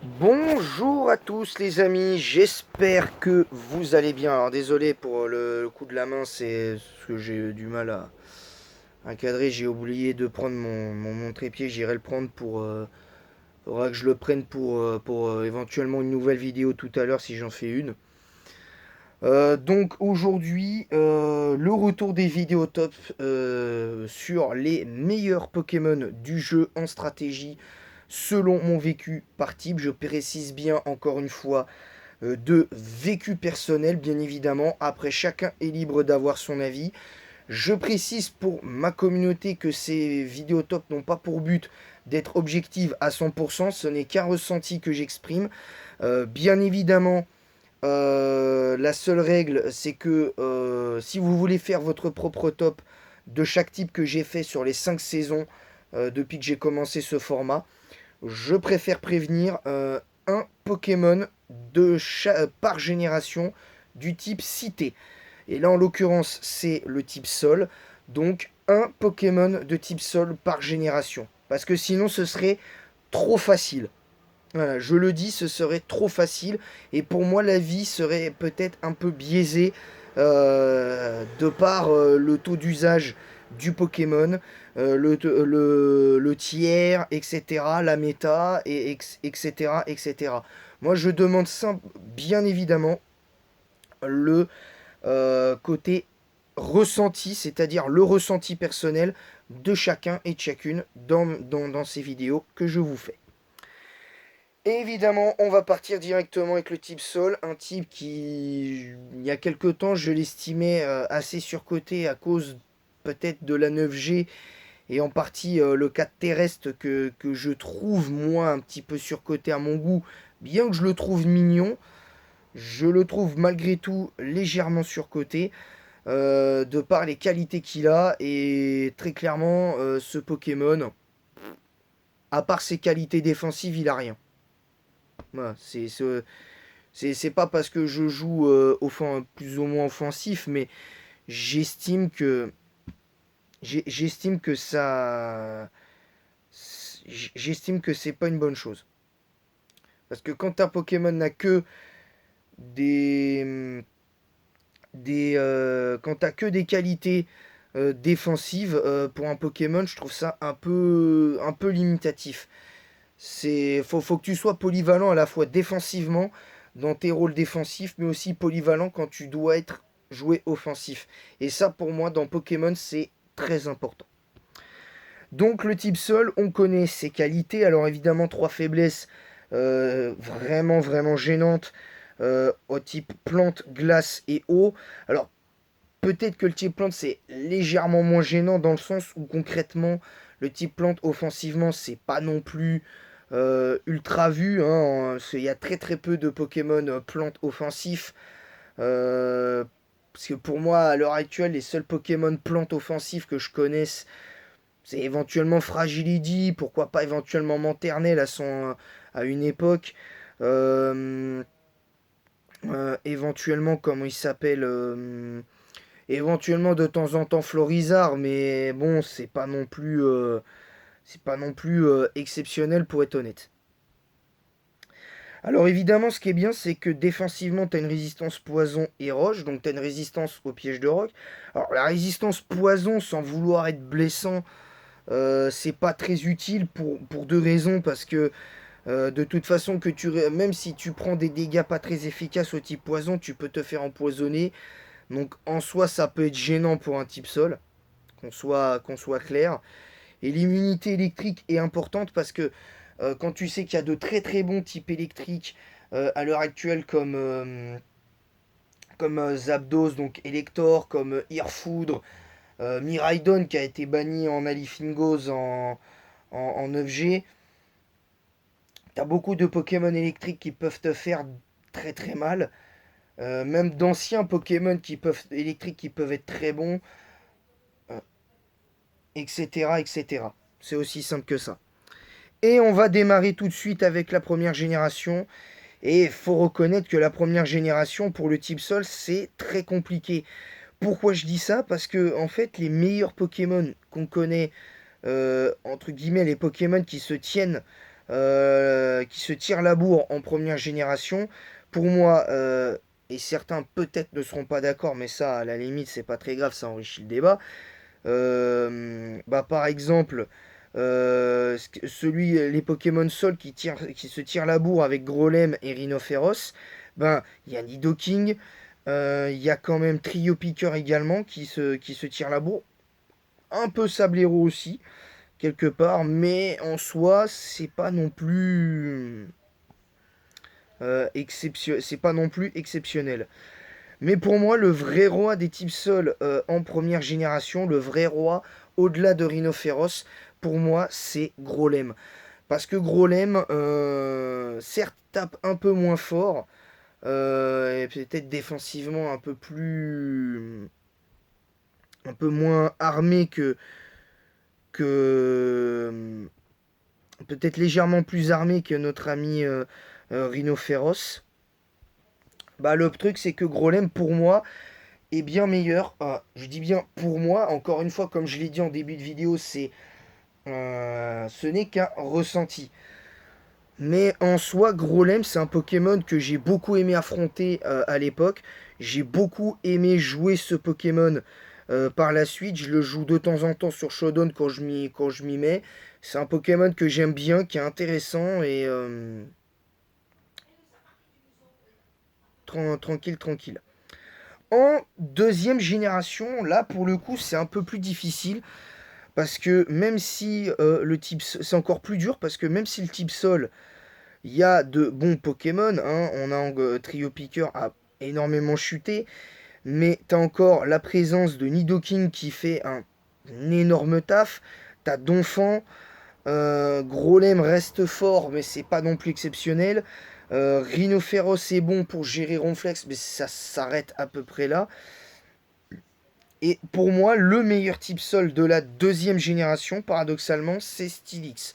Bonjour à tous les amis, j'espère que vous allez bien. Alors désolé pour le coup de la main, c'est parce que j'ai du mal à cadrer. J'ai oublié de prendre mon trépied, j'irai le prendre faudra que je le prenne pour éventuellement une nouvelle vidéo tout à l'heure si j'en fais une. Donc aujourd'hui, le retour des vidéos top sur les meilleurs Pokémon du jeu en stratégie selon mon vécu par type. Je précise bien encore une fois de vécu personnel, bien évidemment. Après, chacun est libre d'avoir son avis. Je précise pour ma communauté que ces vidéos top n'ont pas pour but d'être objectives à 100%. Ce n'est qu'un ressenti que j'exprime. Bien évidemment, la seule règle, c'est que si vous voulez faire votre propre top de chaque type que j'ai fait sur les 5 saisons depuis que j'ai commencé ce format, je préfère prévenir un Pokémon par génération du type cité. Et là, en l'occurrence, c'est le type sol. Donc, un Pokémon de type sol par génération. Parce que sinon, ce serait trop facile. Voilà, je le dis, ce serait trop facile. Et pour moi, la vie serait peut-être un peu biaisée de par le taux d'usage du Pokémon, le tiers, etc., la méta, etc., etc. Moi, je demande bien évidemment le côté ressenti, c'est-à-dire le ressenti personnel de chacun et de chacune dans ces vidéos que je vous fais. Et évidemment, on va partir directement avec le type Sol, un type qui, il y a quelques temps, je l'estimais assez surcoté à cause peut-être de la 9G et en partie le 4 terrestre que je trouve moi un petit peu surcoté à mon goût, bien que je le trouve mignon, je le trouve malgré tout légèrement surcoté de par les qualités qu'il a et très clairement ce Pokémon, à part ses qualités défensives, il a rien. Voilà, c'est pas parce que je joue plus ou moins offensif, mais j'estime que j'estime que ça j'estime que c'est pas une bonne chose. Parce que quand un Pokémon n'a que des quand t'as que des qualités défensives pour un Pokémon, je trouve ça un peu limitatif. Faut que tu sois polyvalent à la fois défensivement dans tes rôles défensifs, mais aussi polyvalent quand tu dois être joué offensif. Et ça, pour moi, dans Pokémon, c'est très important. Donc le type sol, on connaît ses qualités. Alors évidemment, trois faiblesses vraiment gênantes au type plante, glace et eau. Alors peut-être que le type plante, c'est légèrement moins gênant dans le sens où concrètement, le type plante offensivement, c'est pas non plus ultra vu. Hein. Il y a très peu de Pokémon plantes offensifs. Parce que pour moi, à l'heure actuelle, les seuls Pokémon plantes offensifs que je connaisse, c'est éventuellement Fragility, pourquoi pas éventuellement Manternel à une époque. Euh, éventuellement, comment il s'appelle éventuellement de temps en temps Florizard, mais bon, c'est pas non plus exceptionnel pour être honnête. Alors évidemment, ce qui est bien, c'est que défensivement, tu as une résistance poison et roche, donc tu as une résistance au piège de roc. Alors la résistance poison, sans vouloir être blessant, c'est pas très utile pour deux raisons, parce que de toute façon, même si tu prends des dégâts pas très efficaces au type poison, tu peux te faire empoisonner. Donc en soi, ça peut être gênant pour un type sol, qu'on soit clair. Et l'immunité électrique est importante parce que quand tu sais qu'il y a de très bons types électriques à l'heure actuelle comme Zapdos, donc Elector, comme Earfoudre, Miraidon qui a été banni en Alifingos en 9G, t'as beaucoup de Pokémon électriques qui peuvent te faire très mal. Même d'anciens Pokémon électriques qui peuvent être très bons, euh, etc. etc. C'est aussi simple que ça. Et on va démarrer tout de suite avec la première génération. Et il faut reconnaître que la première génération pour le type sol, c'est très compliqué. Pourquoi je dis ça? Parce que en fait, les meilleurs Pokémon qu'on connaît, entre guillemets, les Pokémon qui se tiennent qui se tire la bourre en première génération. Pour moi, et certains peut-être ne seront pas d'accord, mais ça, à la limite, c'est pas très grave, ça enrichit le débat. Par exemple, les Pokémon Sol qui se tirent la bourre avec Grolem et Rhinophéros, ben, il y a Nidoking, il y a quand même Trio Piqueur également qui se tire la bourre. Un peu Sablero aussi, quelque part, mais en soi, c'est pas non plus c'est pas non plus exceptionnel. Mais pour moi, le vrai roi des types Sol en première génération, le vrai roi au-delà de Rhinophéros, pour moi, c'est Grolem. Parce que Grolem, certes, tape un peu moins fort, et peut-être défensivement un peu moins armé que peut-être légèrement plus armé que notre ami Rhinophéros. Bah, le truc, c'est que Grolem, pour moi, est bien meilleur. Je dis bien pour moi, encore une fois, comme je l'ai dit en début de vidéo, ce n'est qu'un ressenti. Mais en soi, Grolem, c'est un Pokémon que j'ai beaucoup aimé affronter à l'époque. J'ai beaucoup aimé jouer ce Pokémon par la suite. Je le joue de temps en temps sur Showdown quand je m'y mets. C'est un Pokémon que j'aime bien, qui est intéressant et tranquille, tranquille. En deuxième génération, là pour le coup, c'est un peu plus difficile. Parce que même si c'est encore plus dur, parce que même si le type sol, il y a de bons Pokémon, hein, on a Trio Piqueur a énormément chuté, mais t'as encore la présence de Nidoking qui fait un énorme taf. T'as Donphan, Grolem reste fort, mais c'est pas non plus exceptionnel. Rhinophéros est bon pour gérer Ronflex, mais ça s'arrête à peu près là. Et pour moi, le meilleur type sol de la deuxième génération, paradoxalement, c'est Steelix.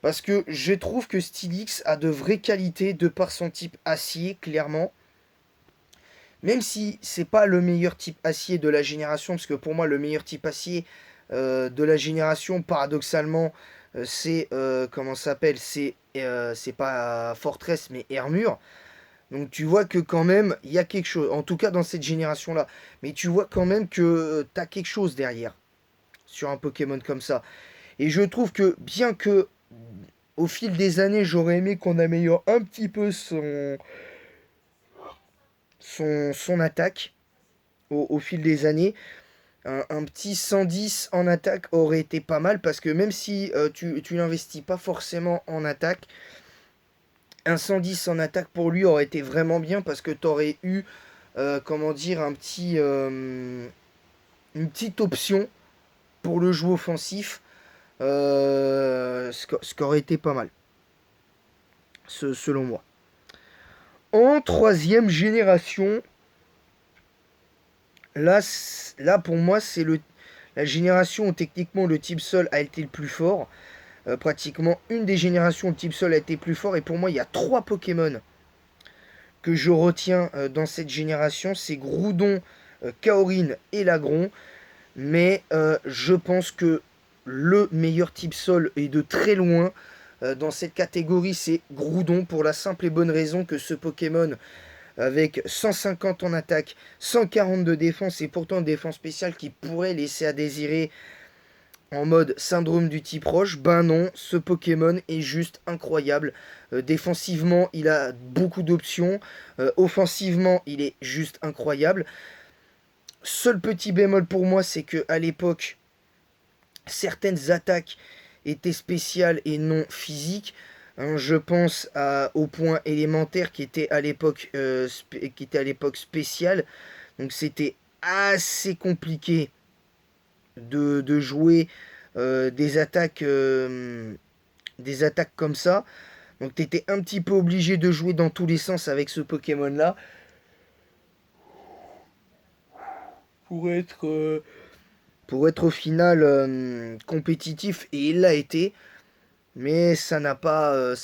Parce que je trouve que Steelix a de vraies qualités de par son type acier, clairement. Même si c'est pas le meilleur type acier de la génération, parce que pour moi, le meilleur type acier de la génération, paradoxalement, c'est comment ça s'appelle c'est pas Fortress, mais Hermure. Donc tu vois que quand même, il y a quelque chose, en tout cas dans cette génération-là. Mais tu vois quand même que tu as quelque chose derrière sur un Pokémon comme ça. Et je trouve que bien que au fil des années, j'aurais aimé qu'on améliore un petit peu son attaque au fil des années. Un petit 110 en attaque aurait été pas mal parce que même si tu n'investis pas forcément en attaque, un 110 en attaque pour lui aurait été vraiment bien parce que tu aurais eu, comment dire, une petite option pour le jeu offensif, ce qui aurait été pas mal, selon moi. En troisième génération, là pour moi, c'est la génération où techniquement le type sol a été le plus fort. Pratiquement une des générations où le type sol a été plus fort. Et pour moi, il y a trois Pokémon que je retiens dans cette génération. C'est Groudon, Kaorin et Lagron. Mais je pense que le meilleur type sol est de très loin. Dans cette catégorie, c'est Groudon pour la simple et bonne raison que ce Pokémon, avec 150 en attaque, 140 de défense et pourtant une défense spéciale qui pourrait laisser à désirer en mode syndrome du type roche, ben non, ce Pokémon est juste incroyable. Défensivement, il a beaucoup d'options. Offensivement, il est juste incroyable. Seul petit bémol pour moi, c'est que à l'époque, certaines attaques étaient spéciales et non physiques. Hein, je pense au point élémentaire qui était à l'époque spécial. Donc c'était assez compliqué de jouer des attaques comme ça. Donc tu étais un petit peu obligé de jouer dans tous les sens avec ce Pokémon là pour être, euh, pour être au final compétitif, et il l'a été. Mais ça n'a pas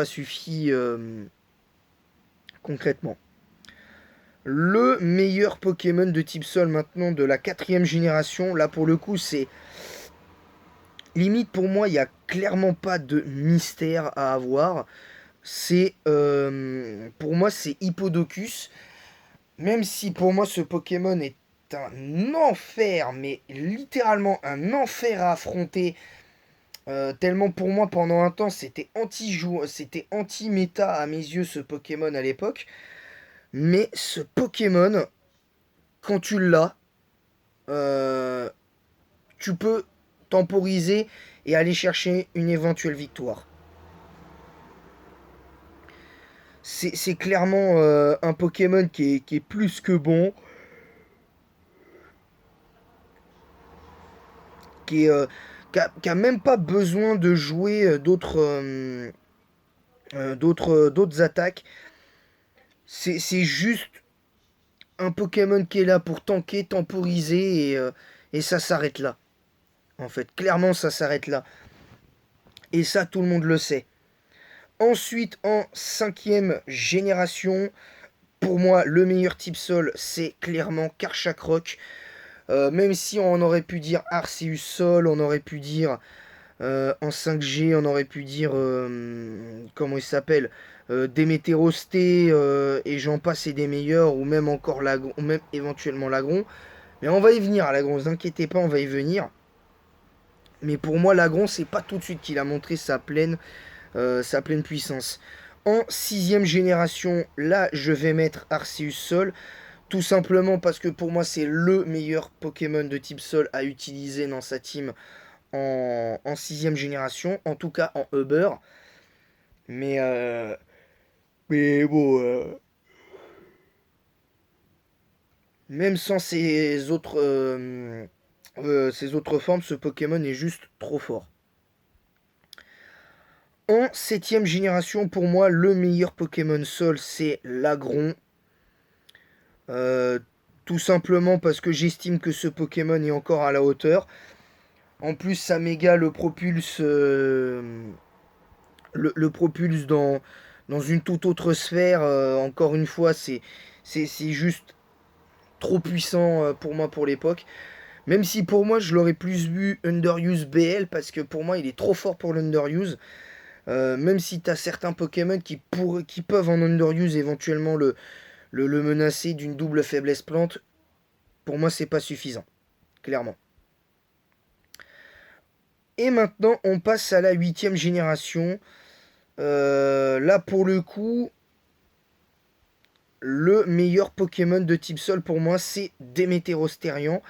suffi concrètement. Le meilleur Pokémon de type Sol maintenant de la quatrième génération, là pour le coup Limite, pour moi, il n'y a clairement pas de mystère à avoir. Pour moi, c'est Hippodocus. Même si pour moi, ce Pokémon est un enfer, mais littéralement un enfer à affronter. Tellement pour moi, pendant un temps, c'était anti-méta à mes yeux, ce Pokémon à l'époque. Mais ce Pokémon, quand tu l'as, euh, tu peux temporiser et aller chercher une éventuelle victoire. C'est clairement un Pokémon qui est plus que bon, qui est, qui a même pas besoin de jouer d'autres attaques. C'est juste un Pokémon qui est là pour tanker, temporiser et ça s'arrête là. En fait, clairement, ça s'arrête là. Et ça, tout le monde le sait. Ensuite, en cinquième génération, pour moi, le meilleur type sol, c'est clairement Karchakroc. Même si on aurait pu dire Arceus Sol, on aurait pu dire en 5G, on aurait pu dire comment il s'appelle Démétérosté et j'en passe et des meilleurs, ou même encore Lagron, ou même éventuellement Lagron. Mais on va y venir à Lagron, ne vous inquiétez pas, on va y venir. Mais pour moi, Lagron, c'est pas tout de suite qu'il a montré sa pleine puissance. En sixième génération, là, je vais mettre Arceus Sol. Tout simplement parce que pour moi, c'est le meilleur Pokémon de type Sol à utiliser dans sa team en sixième génération. En tout cas, en Uber. Mais, euh, mais bon, même sans ces autres formes, ce Pokémon est juste trop fort. En septième génération, pour moi, le meilleur Pokémon Sol, c'est l'Agron. Euh, Tout simplement parce que j'estime que ce Pokémon est encore à la hauteur. En plus, sa méga le propulse dans une toute autre sphère. Encore une fois, c'est juste trop puissant pour moi pour l'époque. Même si pour moi, je l'aurais plus vu Underuse BL parce que pour moi, il est trop fort pour l'Underuse. Même si tu as certains Pokémon qui peuvent en Underuse éventuellement le menacer d'une double faiblesse plante, pour moi, c'est pas suffisant, clairement. Et maintenant, on passe à la huitième génération. Là, pour le coup, le meilleur Pokémon de type Sol pour moi, c'est Démétérostérion.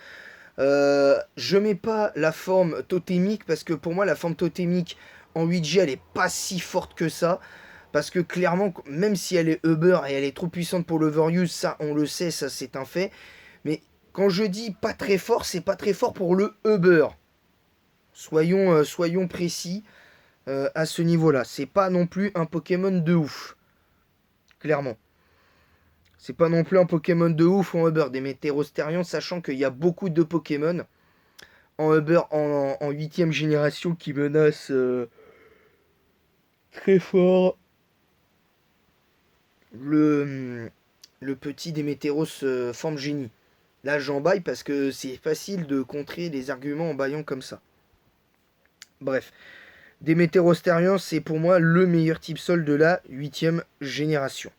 Je mets pas la forme totémique parce que pour moi, la forme totémique en 8G, elle est pas si forte que ça. Parce que clairement, même si elle est Uber et elle est trop puissante pour l'Overuse, ça on le sait, ça c'est un fait. Mais quand je dis pas très fort, c'est pas très fort pour le Uber. Soyons précis à ce niveau-là. C'est pas non plus un Pokémon de ouf. Clairement. C'est pas non plus un Pokémon de ouf en Uber. Des Métérostérions, sachant qu'il y a beaucoup de Pokémon en Uber en 8ème génération qui menacent très fort le petit Démétéros forme génie. Là, j'en baille parce que c'est facile de contrer les arguments en baillant comme ça. Bref. Démétérostérion, c'est pour moi le meilleur type sol de la 8ème génération.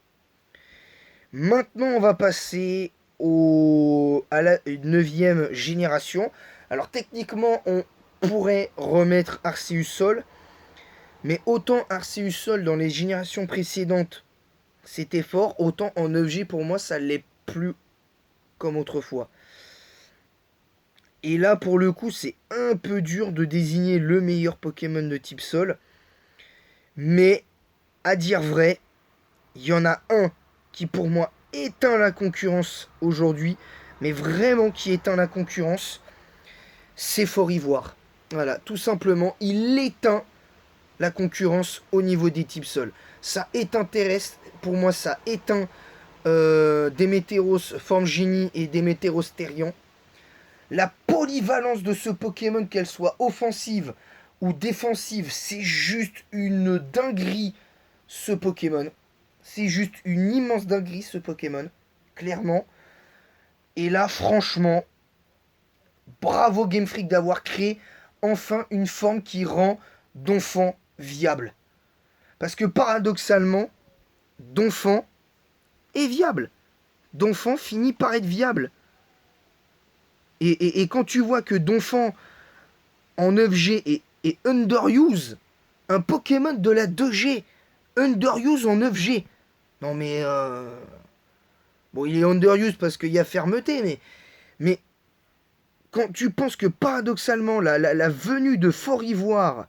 Maintenant, on va passer à la 9ème génération. Alors, techniquement, on pourrait remettre Arceus Sol. Mais autant Arceus Sol dans les générations précédentes, c'était fort. Autant en 9G, pour moi, ça l'est plus comme autrefois. Et là, pour le coup, c'est un peu dur de désigner le meilleur Pokémon de type Sol. Mais, à dire vrai, il y en a un qui, pour moi, éteint la concurrence aujourd'hui. Mais vraiment qui éteint la concurrence, c'est Fort Ivoire. Voilà, tout simplement, il éteint la concurrence au niveau des types Sol. Ça éteint terrestre. Pour moi, ça éteint Démétéros forme génie et Démétérostérion. La polyvalence de ce Pokémon, qu'elle soit offensive ou défensive, c'est juste une dinguerie, ce Pokémon. C'est juste une immense dinguerie, ce Pokémon. Clairement. Et là, franchement, bravo Game Freak d'avoir créé enfin une forme qui rend Donphan viable. Parce que paradoxalement, Donphan est viable. Donphan finit par être viable. Et quand tu vois que Donphan en 9G est underuse, un Pokémon de la 2G, underuse en 9G. Non mais... Bon, il est underuse parce qu'il y a fermeté, mais quand tu penses que paradoxalement, la venue de Fort Ivoire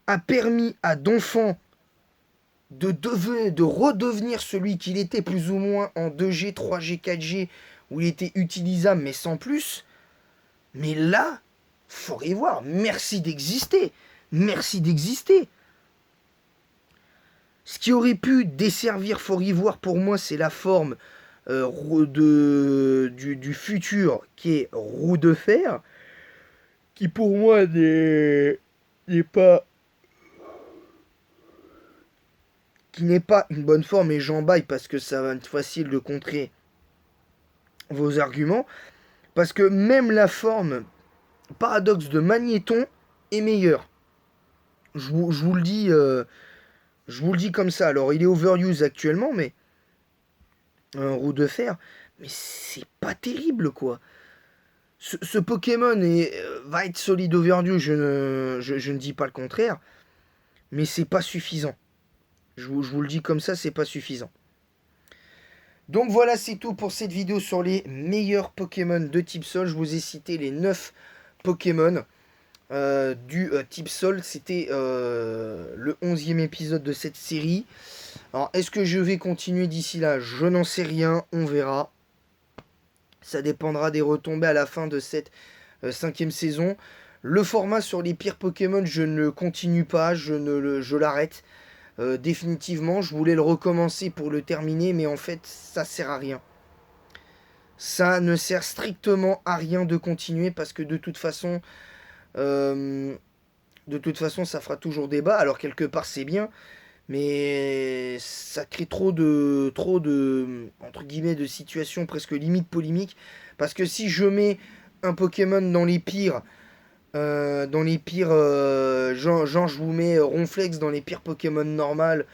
a permis à Donphan de redevenir celui qu'il était plus ou moins en 2G, 3G, 4G, où il était utilisable mais sans plus, mais là, Fort Ivoire, merci d'exister. Merci d'exister. Ce qui aurait pu desservir Fort Ivoire pour moi, c'est la forme du futur qui est Roue de Fer, qui pour moi n'est pas qui n'est pas une bonne forme, et j'en baille parce que ça va être facile de contrer vos arguments, parce que même la forme paradoxe de Magnéton est meilleure. Je vous le dis, je vous le dis comme ça. Alors il est overuse actuellement, mais un Roue de Fer, mais c'est pas terrible quoi. Ce Pokémon va être solide overuse, je ne dis pas le contraire, mais c'est pas suffisant. Je vous le dis comme ça, c'est pas suffisant. Donc voilà, c'est tout pour cette vidéo sur les meilleurs Pokémon de type Sol. Je vous ai cité les 9 Pokémon du type Sol. C'était le 11e épisode de cette série. Alors, est-ce que je vais continuer d'ici là? Je n'en sais rien, on verra. Ça dépendra des retombées à la fin de cette 5e saison. Le format sur les pires Pokémon, je ne continue pas, je l'arrête. Définitivement, je voulais le recommencer pour le terminer, mais en fait, ça sert à rien. Ça ne sert strictement à rien de continuer parce que de toute façon, ça fera toujours débat. Alors quelque part, c'est bien, mais ça crée trop de entre guillemets de situations presque limite polémiques. Parce que si je mets un Pokémon dans les pires, genre je vous mets Ronflex dans les pires Pokémon normales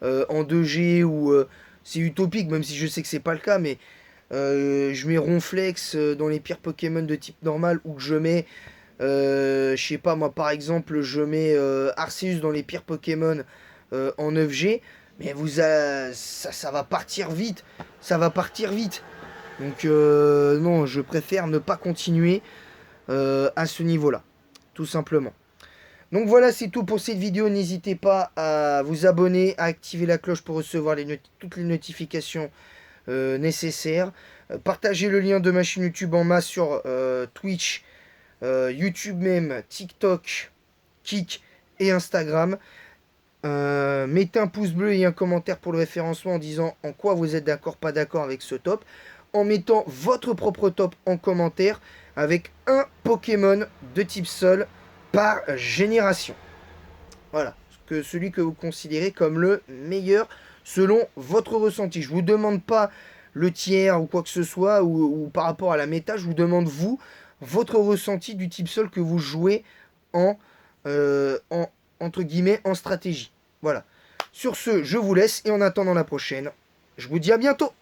en 2G, ou c'est utopique même si je sais que c'est pas le cas, mais je mets Ronflex dans les pires Pokémon de type normal, ou que je mets je sais pas moi, par exemple je mets Arceus dans les pires Pokémon en 9G, mais ça va partir vite, donc non, je préfère ne pas continuer à ce niveau-là, tout simplement. Donc voilà, c'est tout pour cette vidéo. N'hésitez pas à vous abonner, à activer la cloche pour recevoir toutes les notifications nécessaires. Partagez le lien de ma chaîne YouTube en masse sur Twitch, YouTube même, TikTok, Kik et Instagram. Mettez un pouce bleu et un commentaire pour le référencement en disant en quoi vous êtes d'accord, pas d'accord avec ce top, en mettant votre propre top en commentaire avec un Pokémon de type Sol par génération. Voilà, celui que vous considérez comme le meilleur selon votre ressenti. Je vous demande pas le tiers ou quoi que ce soit, ou par rapport à la méta, je vous demande vous, votre ressenti du type Sol que vous jouez entre guillemets en stratégie. Voilà. Sur ce, je vous laisse, et en attendant la prochaine, je vous dis à bientôt.